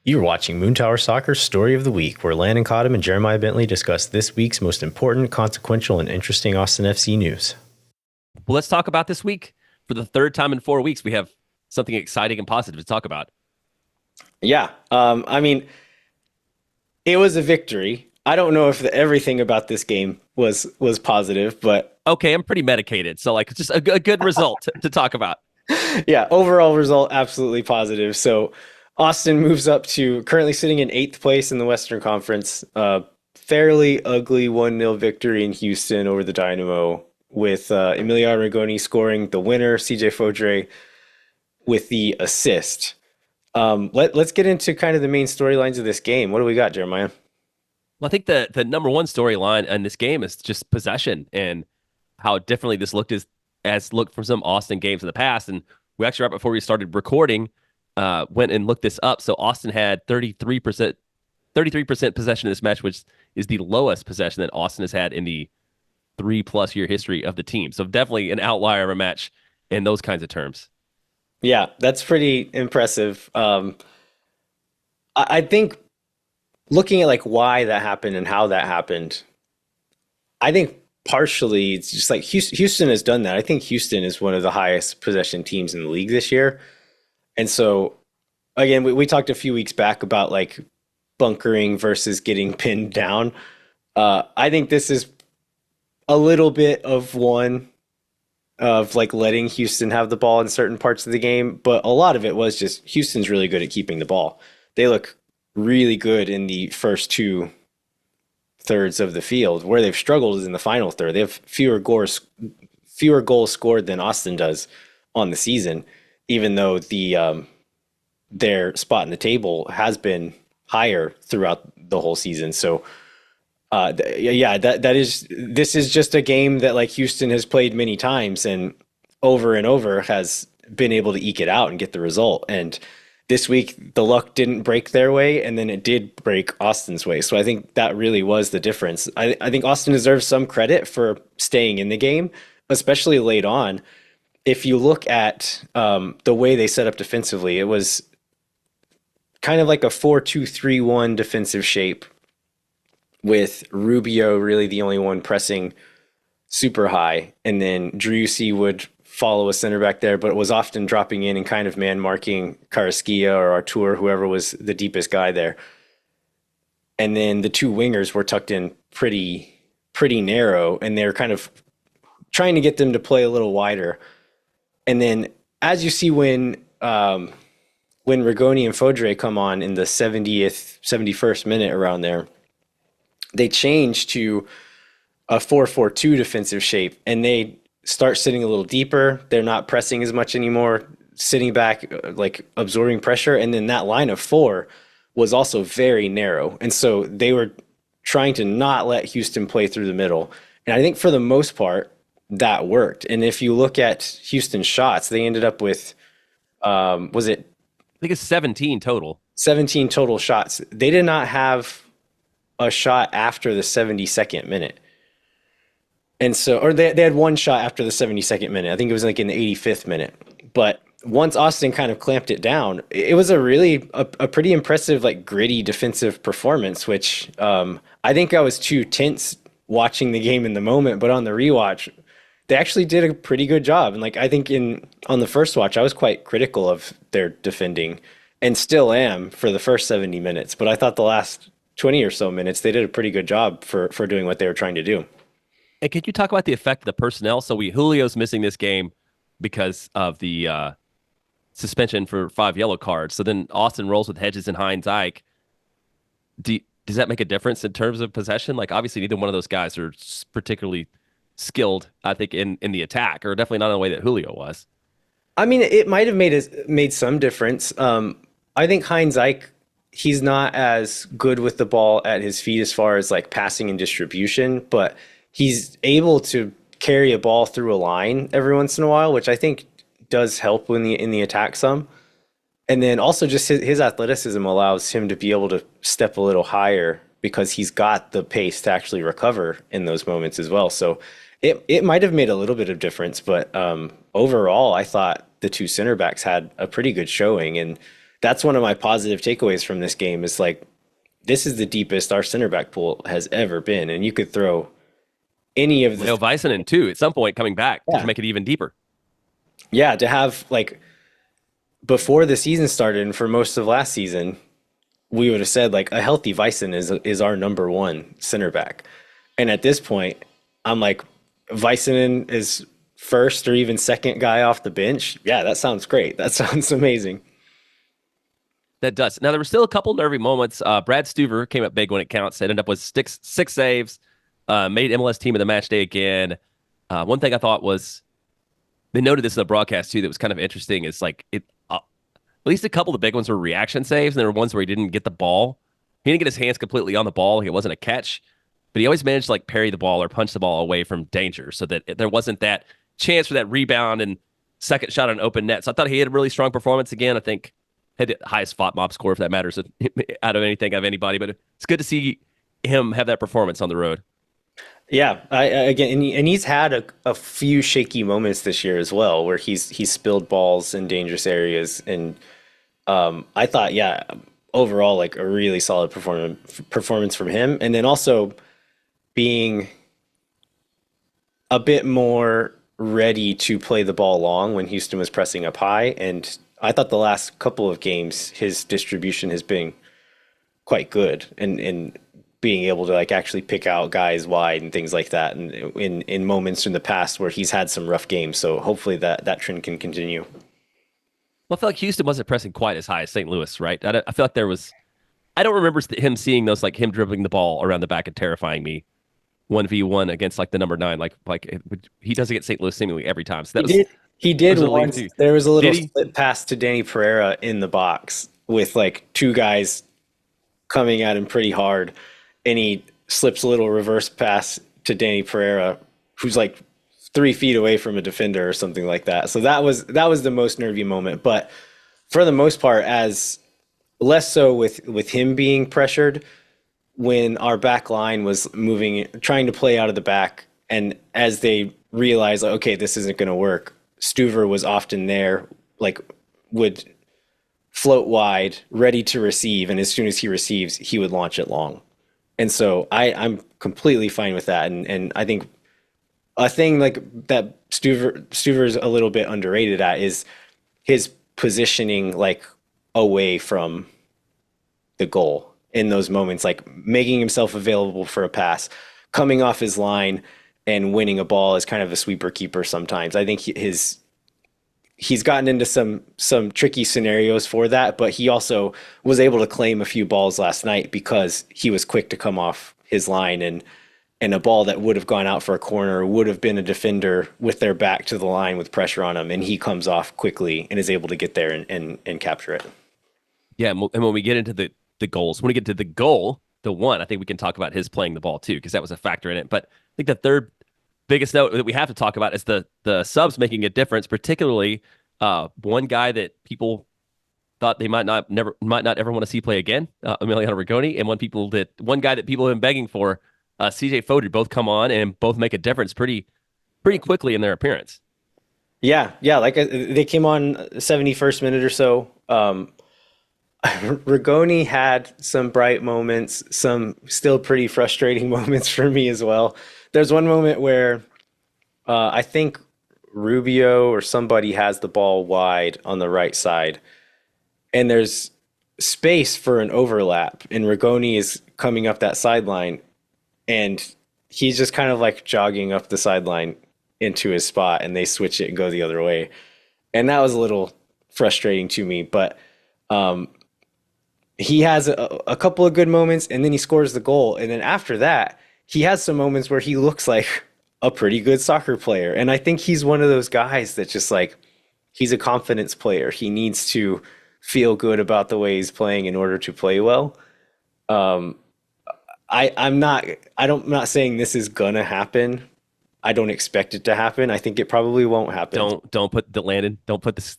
You're watching Moontower Soccer's Story of the Week, where Landon Cottam and Jeremiah Bentley discuss this week's most important, consequential, and interesting Austin FC news. Well, let's talk about this week. For the third time in 4 weeks, we have something exciting and positive to talk about. Yeah, it was a victory. I don't know if everything about this game was positive, but Okay, I'm pretty medicated, so like just a good result to talk about. yeah, overall result absolutely positive. So Austin moves up to currently sitting in eighth place in the Western Conference. Fairly ugly 1-0 victory in Houston over the Dynamo, with Emiliano Rigoni scoring the winner, CJ Fodre with the assist. Let's get into kind of the main storylines of this game. What do we got, Jeremiah? Well, I think the number one storyline in this game is just possession and how differently this looked as looked from some Austin games in the past. And we actually, right before we started recording, went and looked this up. So Austin had 33% possession in this match, which is the lowest possession that Austin has had in the 3+ year history of the team. So definitely an outlier of a match in those kinds of terms. Yeah, that's pretty impressive. I think looking at like why that happened and how that happened, I think partially it's just like Houston has done that. I think Houston is one of the highest possession teams in the league this year. And so, again, we talked a few weeks back about like bunkering versus getting pinned down. I think this is a little bit of one of like letting Houston have the ball in certain parts of the game, but a lot of it was just Houston's really good at keeping the ball. They look really good in the first two thirds of the field. Where they've struggled is in the final third. They have fewer goals scored than Austin does on the season, even though their spot in the table has been higher throughout the whole season. So yeah, this is just a game that like Houston has played many times and over has been able to eke it out and get the result. And this week the luck didn't break their way, and then it did break Austin's way. So I think that really was the difference. I think Austin deserves some credit for staying in the game, especially late on. If you look at the way they set up defensively, it was kind of like a 4-2-3-1 defensive shape, with Rubio really the only one pressing super high, and then Driussi would follow a center back there, but it was often dropping in and kind of man marking Carrasquilla or Artur, whoever was the deepest guy there. And then the two wingers were tucked in pretty narrow, and they're kind of trying to get them to play a little wider. And then as you see when Rigoni and Fodre come on in the 70th, 71st minute around there, they change to a 4-4-2 defensive shape, and they start sitting a little deeper. They're not pressing as much anymore, sitting back, like absorbing pressure. And then that line of four was also very narrow. And so they were trying to not let Houston play through the middle. And I think for the most part, that worked. And if you look at Houston's shots, they ended up with, was it I think it's 17 total. 17 total shots? They did not have a shot after the 72nd minute. And so, or they had one shot after the 72nd minute. I think it was like in the 85th minute. But once Austin kind of clamped it down, it was a pretty impressive, like gritty defensive performance, which I think I was too tense watching the game in the moment. But on the rewatch, they actually did a pretty good job. And like, I think on the first watch, I was quite critical of their defending, and still am for the first 70 minutes. But I thought the last 20 or so minutes, they did a pretty good job for doing what they were trying to do. And could you talk about the effect of the personnel? So Julio's missing this game because of the suspension for 5 yellow cards. So then Austin rolls with Hedges and Hines Ike. Does that make a difference in terms of possession? Like, obviously, neither one of those guys are particularly skilled, I think, in the attack, or definitely not in the way that Julio was. I mean, it might have made some difference. I think Hines Ike, he's not as good with the ball at his feet as far as like passing and distribution, but he's able to carry a ball through a line every once in a while, which I think does help in the attack some. And then also just his athleticism allows him to be able to step a little higher because he's got the pace to actually recover in those moments as well. So it might have made a little bit of difference, but overall, I thought the two center backs had a pretty good showing. And that's one of my positive takeaways from this game is like this is the deepest our center back pool has ever been, and you could throw any of the Leo Väisänen too at some point coming back to yeah make it even deeper. yeah to have like before the season started and for most of last season we would have said like a healthy Vyson is our number one center back, and at this point I'm like Vyson is first or even second guy off the bench. Yeah, that sounds great. That sounds amazing. That does. Now there were still a couple nervy moments. Brad Stuver came up big when it counts. It ended up with six saves, made MLS team of the match day again. One thing I thought was they noted this in the broadcast too that was kind of interesting is like it at least a couple of the big ones were reaction saves, and there were ones where he didn't get the ball. He didn't get his hands completely on the ball. It wasn't a catch, but he always managed to like parry the ball or punch the ball away from danger so that there wasn't that chance for that rebound and second shot on open net. So I thought he had a really strong performance again. I think had the highest FOT mob score, if that matters, out of anything of anybody. But it's good to see him have that performance on the road. Yeah, again, and he's had a few shaky moments this year as well, where he's spilled balls in dangerous areas, and I thought, yeah, overall, like a really solid performance from him, and then also being a bit more ready to play the ball long when Houston was pressing up high, and I thought the last couple of games his distribution has been quite good, and being able to like actually pick out guys wide and things like that, and in moments in the past where he's had some rough games. So hopefully that trend can continue. Well, I feel like Houston wasn't pressing quite as high as St. Louis, right? I feel like there was. I don't remember him seeing those like him dribbling the ball around the back and terrifying me 1v1 against like the number 9, like he does against St. Louis seemingly every time. So He that was did. He did was a relief once. too. There was a little Did he? split pass to Danny Pereira in the box with like two guys coming at him pretty hard, and he slips a little reverse pass to Danny Pereira, who's like 3 feet away from a defender or something like that. So that was the most nervy moment. But for the most part, as less so with him being pressured when our back line was moving, trying to play out of the back, and as they realized, like, okay, this isn't going to work, Stuver was often there, like would float wide, ready to receive, and as soon as he receives, he would launch it long. And so I'm completely fine with that. And I think a thing like that Stuver's a little bit underrated at is his positioning like away from the goal in those moments, like making himself available for a pass, coming off his line and winning a ball as kind of a sweeper keeper sometimes. I think he's gotten into some tricky scenarios for that, but he also was able to claim a few balls last night because he was quick to come off his line, and a ball that would have gone out for a corner would have been a defender with their back to the line with pressure on him, and he comes off quickly and is able to get there and capture it. Yeah, and when we get into the goals, when we get to the goal, the one, I think we can talk about his playing the ball too, because that was a factor in it. But I think the third biggest note that we have to talk about is the subs making a difference, particularly one guy that people thought they might not ever want to see play again, Emiliano Rigoni, and one guy that people have been begging for, CJ Foder, both come on and both make a difference pretty quickly in their appearance. Yeah, like they came on 71st minute or so. Rigoni had some bright moments, some still pretty frustrating moments for me as well. There's one moment where I think Rubio or somebody has the ball wide on the right side, and there's space for an overlap, and Rigoni is coming up that sideline, and he's just kind of like jogging up the sideline into his spot, and they switch it and go the other way. And that was a little frustrating to me, but he has a couple of good moments, and then he scores the goal. And then after that, he has some moments where he looks like a pretty good soccer player. And I think he's one of those guys that just like, he's a confidence player. He needs to feel good about the way he's playing in order to play well. I'm not saying this is gonna happen. I don't expect it to happen. I think it probably won't happen. Don't put the Landon. Don't put this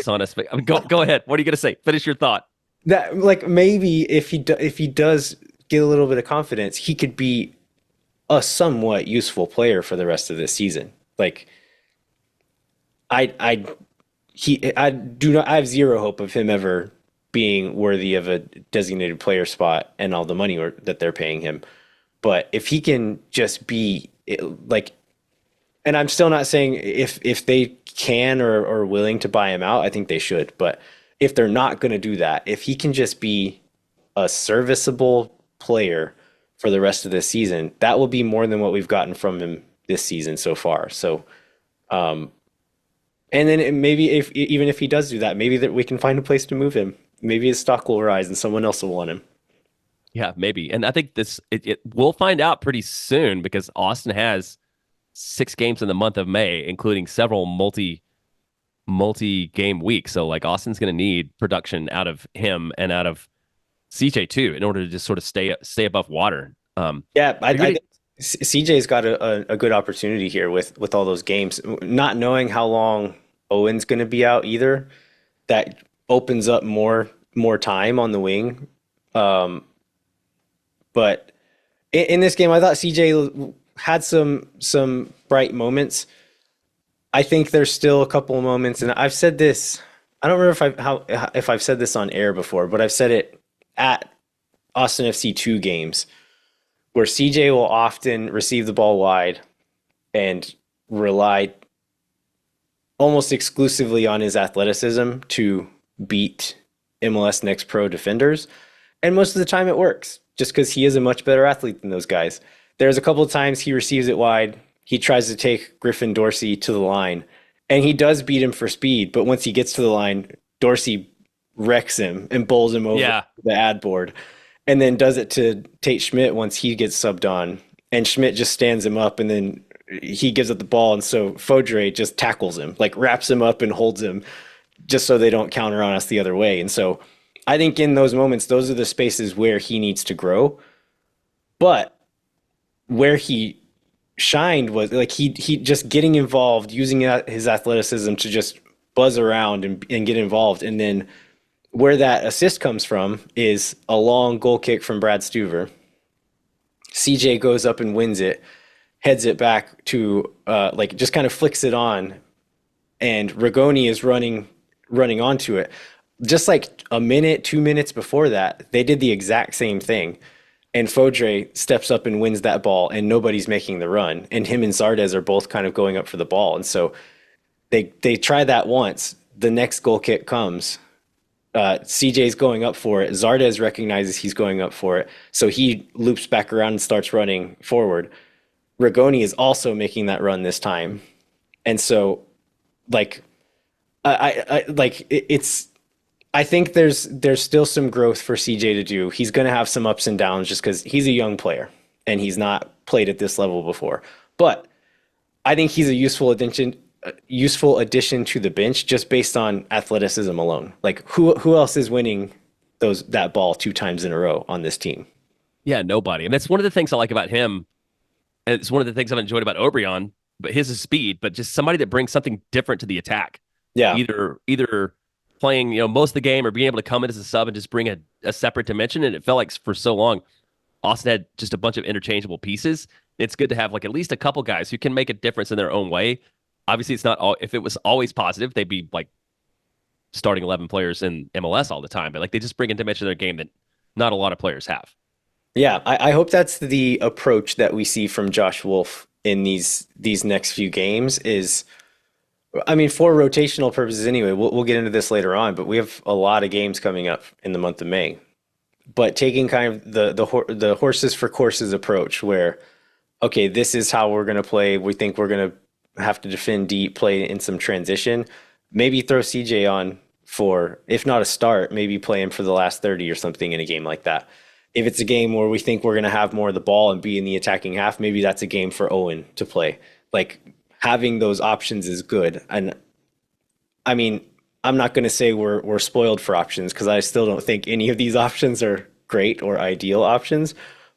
on us. I mean, go ahead. What are you gonna say? Finish your thought. That like maybe if he does get a little bit of confidence, he could be a somewhat useful player for the rest of this season. Like I I do not I have zero hope of him ever being worthy of a designated player spot and all the money that they're paying him. But if he can just be like, and I'm still not saying if they can or are willing to buy him out, I think they should. But if they're not going to do that, if he can just be a serviceable player for the rest of this season, that will be more than what we've gotten from him this season so far. So, and then maybe if even if he does do that, maybe that we can find a place to move him. Maybe his stock will rise and someone else will want him. Yeah, maybe. And I think we'll find out pretty soon because Austin has 6 games in the month of May, including several multi game weeks. So like Austin's going to need production out of him and out of CJ too in order to just sort of stay above water. Yeah, I think CJ's got a good opportunity here with all those games. Not knowing how long Owen's going to be out either, that opens up more time on the wing. But in this game, I thought CJ had some bright moments. I think there's still a couple of moments, and I've said this. I don't remember if I've said this on air before, but I've said it at Austin FC 2 games where CJ will often receive the ball wide and rely almost exclusively on his athleticism to beat MLS Next Pro defenders. And most of the time it works just because he is a much better athlete than those guys. There's a couple of times he receives it wide. He tries to take Griffin Dorsey to the line and he does beat him for speed. But once he gets to the line, Dorsey wrecks him and bowls him over the ad board and then does it to Tate Schmidt once he gets subbed on. And Schmidt just stands him up and then he gives up the ball. And so Fodre just tackles him, like wraps him up and holds him just so they don't counter on us the other way. And so I think in those moments, those are the spaces where he needs to grow. But where he shined was like he just getting involved, using his athleticism to just buzz around and get involved. And then where that assist comes from is a long goal kick from Brad Stuver. CJ goes up and wins it, heads it back to like just kind of flicks it on, and Rigoni is running onto it. Just like a minute, 2 minutes before that, they did the exact same thing. And Fodre steps up and wins that ball, and nobody's making the run. And him and Zardes are both kind of going up for the ball. And so they try that once. The next goal kick comes. CJ's going up for it. Zardes recognizes he's going up for it. So he loops back around and starts running forward. Rigoni is also making that run this time. And so, like, I think there's still some growth for CJ to do. He's going to have some ups and downs just because he's a young player and he's not played at this level before. But I think he's a useful addition to the bench just based on athleticism alone. Like who else is winning that ball 2 times in a row on this team? Yeah, nobody. And that's one of the things I like about him. And it's one of the things I've enjoyed about Obrian, but his is speed, but just somebody that brings something different to the attack. Yeah. Either playing, most of the game or being able to come in as a sub and just bring a separate dimension. And it felt like for so long, Austin had just a bunch of interchangeable pieces. It's good to have like at least a couple guys who can make a difference in their own way. Obviously, it's not all, if it was always positive, they'd be like starting 11 players in MLS all the time, but like they just bring a dimension to their game that not a lot of players have. Yeah, I hope that's the approach that we see from Josh Wolf in these next few games is, I mean, for rotational purposes anyway, we'll get into this later on, but we have a lot of games coming up in the month of May. But taking kind of the horses for courses approach where, okay, this is how we're going to play. We think we're going to have to defend deep, play in some transition. Maybe throw CJ on for, if not a start, maybe play him for the last 30 or something in a game like that. If it's a game where we think we're going to have more of the ball and be in the attacking half, maybe that's a game for Owen to play. Like, having those options is good. And I mean, I'm not going to say we're spoiled for options because I still don't think any of these options are great or ideal options.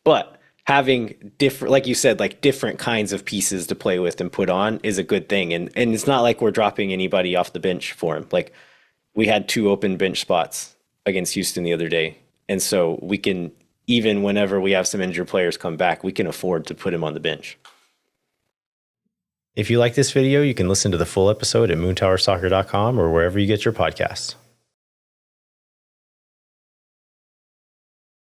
But having different, like you said, like different kinds of pieces to play with and put on is a good thing. And it's not like we're dropping anybody off the bench for him. Like we had 2 open bench spots against Houston the other day. And so we can, even whenever we have some injured players come back, we can afford to put him on the bench. If you like this video, you can listen to the full episode at moontowersoccer.com or wherever you get your podcasts.